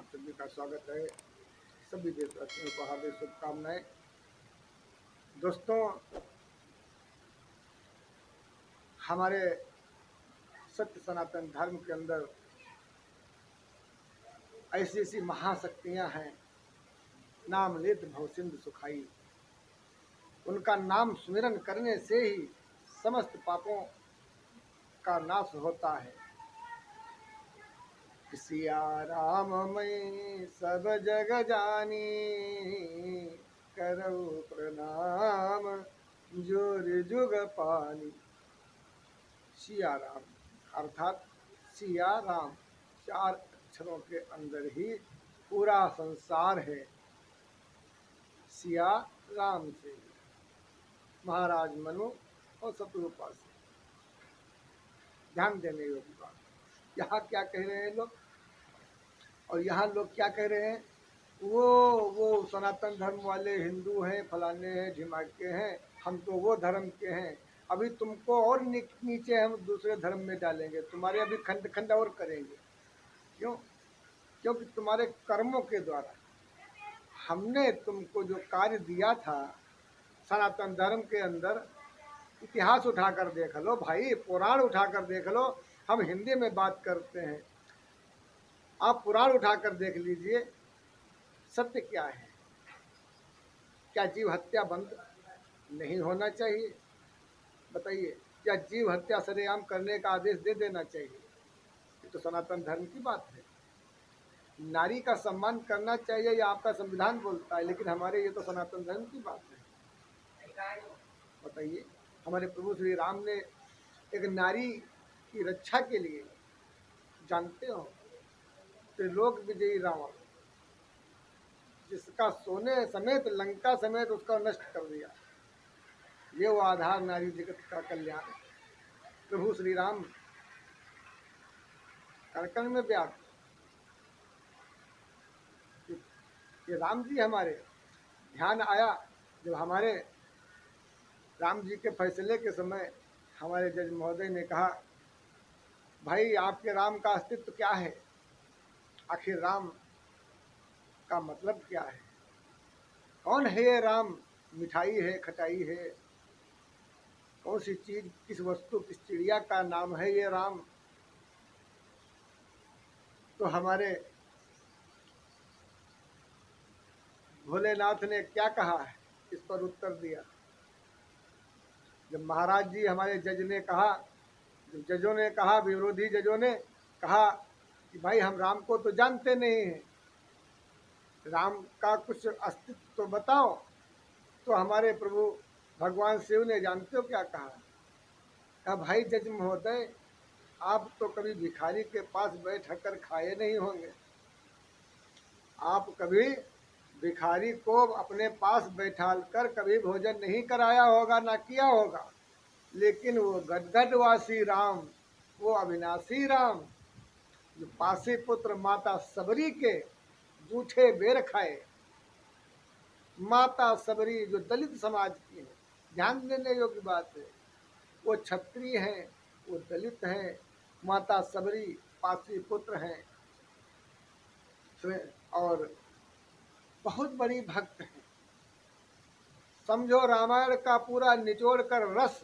आप सभी का स्वागत है। सभी देशवासियों को हार्दिक शुभकामनाएं। दोस्तों, हमारे सत्य सनातन धर्म के अंदर ऐसी ऐसी महाशक्तियां हैं, नाम लेत भव सिंधु सुखाई। उनका नाम सुमिरन करने से ही समस्त पापों का नाश होता है। सिया राम मैं सब जग जानी, करौ प्रणाम जोर जुग पानी। सिया राम अर्थात सिया राम, चार अक्षरों के अंदर ही पूरा संसार है। सिया राम से महाराज मनु और शत्रुपा से। ध्यान देने योग्य बात, यहाँ क्या कह रहे हैं लोग, और यहाँ लोग क्या कह रहे हैं, वो सनातन धर्म वाले हिंदू हैं, फलाने हैं, ढिमाके हैं, हम तो वो धर्म के हैं। अभी तुमको और नीचे हम दूसरे धर्म में डालेंगे, तुम्हारे अभी खंड खंड और करेंगे। क्यों? क्योंकि तुम्हारे कर्मों के द्वारा हमने तुमको जो कार्य दिया था सनातन धर्म के अंदर। इतिहास उठाकर देख लो भाई, पुराण उठाकर देख लो। हम हिंदी में बात करते हैं, आप पुराण उठाकर देख लीजिए। सत्य क्या है? क्या जीव हत्या बंद नहीं होना चाहिए? बताइए, क्या जीव हत्या सरेआम करने का आदेश दे देना चाहिए? ये तो सनातन धर्म की बात है। नारी का सम्मान करना चाहिए, या आपका संविधान बोलता है, लेकिन हमारे ये तो सनातन धर्म की बात है। बताइए, हमारे प्रभु श्री राम ने एक नारी की रक्षा के लिए, जानते हो, त्रिलोक विजयी रावण, जिसका सोने समेत लंका समेत उसका नष्ट कर दिया, ये वो आधार नारी जगत का कल्याण। प्रभु श्री राम करकन में व्याप्त, ये राम जी हमारे ध्यान आया जब हमारे राम जी के फैसले के समय हमारे जज महोदय ने कहा, भाई आपके राम का अस्तित्व क्या है, आखिर राम का मतलब क्या है, कौन है ये राम? मिठाई है, खटाई है, कौन सी चीज, किस वस्तु, किस चिड़िया का नाम है ये राम? तो हमारे भोलेनाथ ने क्या कहा है, इस पर उत्तर दिया। जब महाराज जी हमारे जज ने कहा, जब जजों ने कहा, विरोधी जजों ने कहा कि भाई हम राम को तो जानते नहीं हैं, राम का कुछ अस्तित्व तो बताओ। तो हमारे प्रभु भगवान शिव ने जानते हो क्या कहा? कहा, भाई जज महोदय, आप तो कभी भिखारी के पास बैठ कर खाए नहीं होंगे, आप कभी भिखारी को अपने पास बैठाल कर कभी भोजन नहीं कराया होगा, ना किया होगा। लेकिन वो गदगदवासी राम, वो अविनाशी राम, जो पासी पुत्र माता सबरी के जूठे बेर खाए, माता सबरी जो दलित समाज की है, ध्यान देने योग्य बात है, वो क्षत्रिय हैं, वो दलित हैं, माता सबरी पासी पुत्र हैं, और बहुत बड़ी भक्त है। समझो रामायण का पूरा निचोड़ कर रस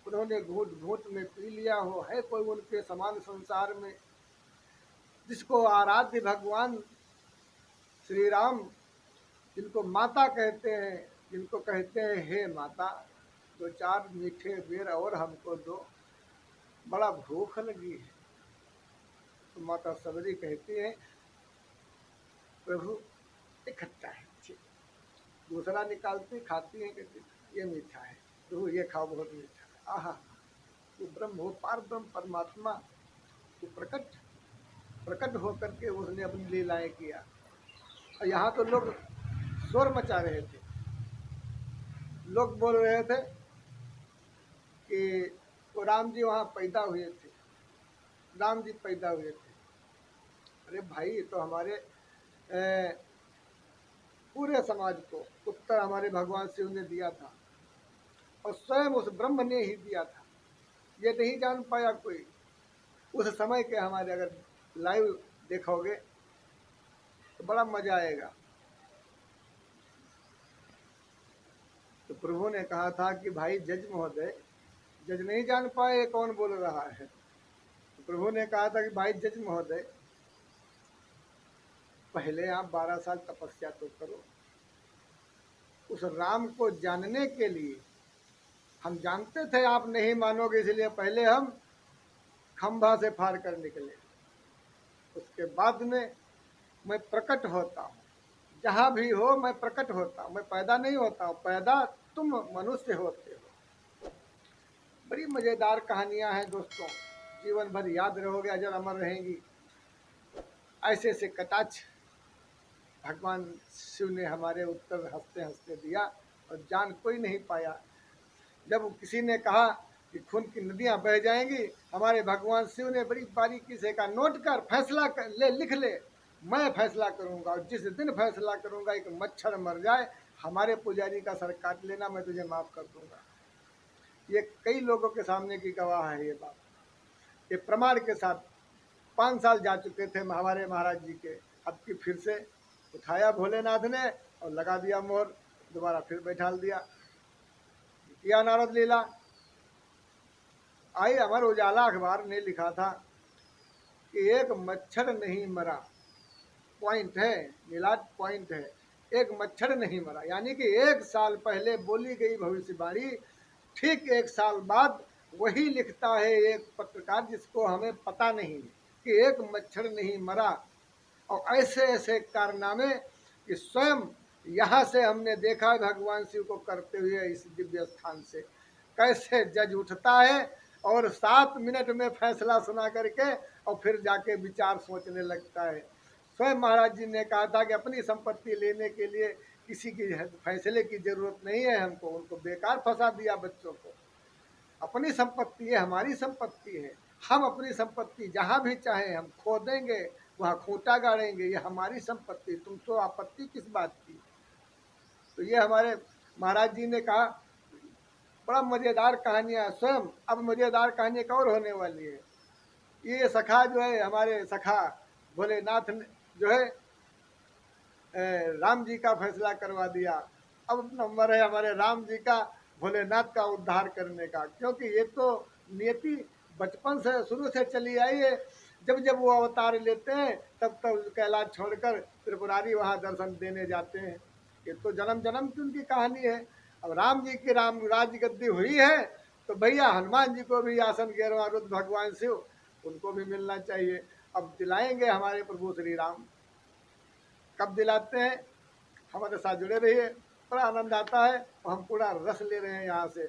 उन्होंने घूट घूट में पी लिया हो। है कोई उनके समान संसार में, जिसको आराध्य भगवान श्री राम, जिनको माता कहते हैं, जिनको कहते हैं हे माता, दो चार मीठे बेर और हमको दो, बड़ा भूख लगी है। तो माता सबरी कहती है, प्रभु इकट्ठा है, दूसरा निकालती, खाती है, कहती ये मीठा है, प्रभु ये खाओ, बहुत मीठा है। आहा, वो ब्रह्म हो, पार ब्रह्म परमात्मा, वो प्रकट होकर के उसने अपनी लीलाएं किया। और यहाँ तो लोग शोर मचा रहे थे, लोग बोल रहे थे कि वो राम जी वहाँ पैदा हुए थे, राम जी पैदा हुए थे। अरे भाई, तो हमारे पूरे समाज को उत्तर हमारे भगवान शिव ने दिया था, और स्वयं उस ब्रह्म ने ही दिया था। ये नहीं जान पाया कोई। उस समय के हमारे अगर लाइव देखोगे तो बड़ा मजा आएगा। तो प्रभु ने कहा था कि भाई जज महोदय, जज नहीं जान पाए कौन बोल रहा है। तो प्रभु ने कहा था कि भाई जज महोदय, पहले आप 12 साल तपस्या तो करो। उस राम को जानने के लिए हम जानते थे आप नहीं मानोगे, इसलिए पहले हम खंभा से फाड़ कर निकले। उसके बाद में मैं प्रकट होता हूँ, जहाँ भी हो मैं प्रकट होता हूँ। मैं पैदा नहीं होता हूँ, पैदा तुम मनुष्य होते हो। बड़ी मज़ेदार कहानियाँ हैं दोस्तों, जीवन भर याद रहोगे, अजर अमर रहेंगी। ऐसे ऐसे कटाक्ष भगवान शिव ने हमारे उत्तर हंसते हंसते दिया और जान कोई नहीं पाया। जब किसी ने कहा कि खून की नदियां बह जाएंगी, हमारे भगवान शिव ने बड़ी बारीकी से कहा, नोट कर, फैसला कर ले, लिख ले, मैं फैसला करूंगा और जिस दिन फैसला करूंगा एक मच्छर मर जाए, हमारे पुजारी का सर काट लेना, मैं तुझे माफ कर दूंगा। ये कई लोगों के सामने की गवाह है ये बात, ये प्रमाण के साथ। 5 साल जा चुके थे हमारे महाराज जी के, अब की फिर से उठाया भोलेनाथ ने और लगा दिया मोहर, दोबारा फिर बैठाल दिया। किया नारद लीला। आई अमर उजाला अखबार ने लिखा था कि एक मच्छर नहीं मरा, पॉइंट है, मिलाद पॉइंट है, एक मच्छर नहीं मरा। यानी कि 1 साल पहले बोली गई भविष्यवाणी ठीक 1 साल बाद वही लिखता है एक पत्रकार, जिसको हमें पता नहीं कि एक मच्छर नहीं मरा। और ऐसे ऐसे कारनामे कि स्वयं यहाँ से हमने देखा है भगवान शिव को करते हुए इस दिव्य स्थान से। कैसे जज उठता है और 7 मिनट में फैसला सुना करके और फिर जाके विचार सोचने लगता है। स्वयं महाराज जी ने कहा था कि अपनी संपत्ति लेने के लिए किसी की फैसले की जरूरत नहीं है हमको। उनको बेकार फंसा दिया बच्चों को। अपनी संपत्ति है, हमारी संपत्ति है, हम अपनी संपत्ति जहाँ भी चाहें हम खो देंगे, वहाँ खूंटा गाड़ेंगे, ये हमारी संपत्ति, तुम तो आपत्ति किस बात की। तो ये हमारे महाराज जी ने कहा। बड़ा मज़ेदार कहानियाँ स्वयं। अब मज़ेदार कहानी एक और होने वाली है। ये सखा जो है, हमारे सखा भोलेनाथ ने जो है राम जी का फैसला करवा दिया। अब नंबर है हमारे राम जी का भोलेनाथ का उद्धार करने का, क्योंकि ये तो नियति बचपन से शुरू से चली आई है। जब जब वो अवतार लेते हैं तब तब कैलाश छोड़कर त्रिपुरारी वहाँ दर्शन देने जाते हैं। ये तो जन्म जन्म की उनकी कहानी है। अब राम जी की राम राज गद्दी हुई है तो भैया हनुमान जी को भी आसन गिरवा, रुद्र भगवान शिव उनको भी मिलना चाहिए। अब दिलाएंगे हमारे प्रभु श्री राम। कब दिलाते हैं, हमारे साथ जुड़े रहिए, बड़ा आनंद आता है और हम पूरा रस ले रहे हैं यहाँ से।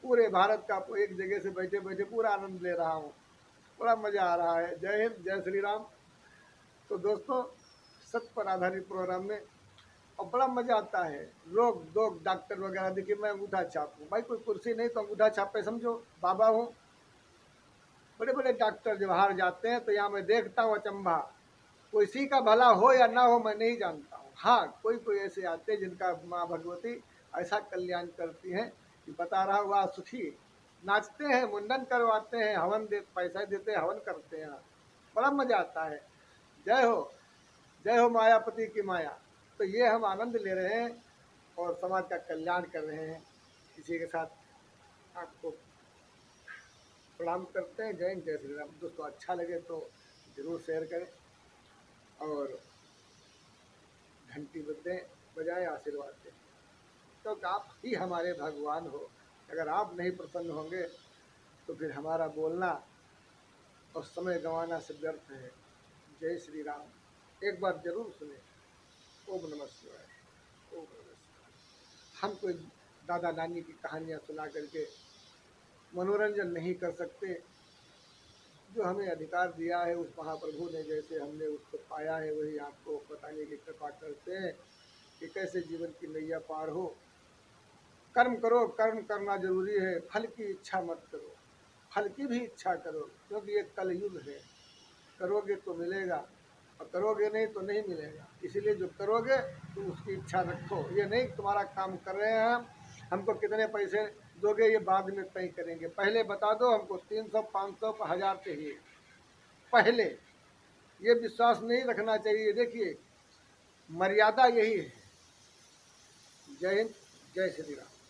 पूरे भारत का एक जगह से बैठे बैठे पूरा आनंद ले रहा हूँ, बड़ा मज़ा आ रहा है। जय हिंद, जय श्री राम। तो दोस्तों, सत्य पर आधारित प्रोग्राम में और बड़ा मज़ा आता है। लोग डॉक्टर वगैरह देखिए, मैं अंगूठा छाप हूँ भाई, कोई कुर्सी नहीं तो अंगूठा छापे समझो बाबा हूँ। बड़े बड़े डॉक्टर जब बाहर जाते हैं तो यहाँ मैं देखता हूँ अचंभा, किसी का भला हो या ना हो मैं नहीं जानता हूँ। हाँ, कोई कोई ऐसे आते हैं जिनका माँ भगवती ऐसा कल्याण करती हैं कि बता रहा हुआ सुखी, नाचते हैं, मुंडन करवाते हैं, हवन दे, पैसा देते हैं, हवन करते हैं, बड़ा मज़ा आता है। जय हो मायापति की माया। तो ये हम आनंद ले रहे हैं और समाज का कल्याण कर रहे हैं। इसी के साथ आपको प्रणाम करते हैं। जय हिंद, जय श्री राम। दोस्तों अच्छा लगे तो ज़रूर शेयर करें और घंटी बजाएं, आशीर्वाद दें, क्योंकि तो आप ही हमारे भगवान हो। अगर आप नहीं प्रसन्न होंगे तो फिर हमारा बोलना और समय गंवाना से व्यर्थ है। जय श्री राम। एक बार जरूर सुने। ओम नमः शिवाय, ओम नमः शिवाय। हम कोई दादा नानी की कहानियाँ सुना करके मनोरंजन नहीं कर सकते। जो हमें अधिकार दिया है उस महाप्रभु ने, जैसे हमने उसको पाया है वही आपको बताने की कृपा करते हैं कि कैसे जीवन की नैया पार हो। कर्म करो, कर्म करना जरूरी है, फल की इच्छा मत करो, फल की भी इच्छा करो, क्योंकि ये कलयुग है। करोगे तो मिलेगा और करोगे नहीं तो नहीं मिलेगा। इसीलिए जो करोगे तो उसकी इच्छा रखो। ये नहीं तुम्हारा काम कर रहे हैं हमको कितने पैसे दोगे ये बाद में तय करेंगे, पहले बता दो हमको 300, 500, 1000 चाहिए पहले। ये विश्वास नहीं रखना चाहिए। देखिए मर्यादा यही है। जय हिंद, जय श्री राम।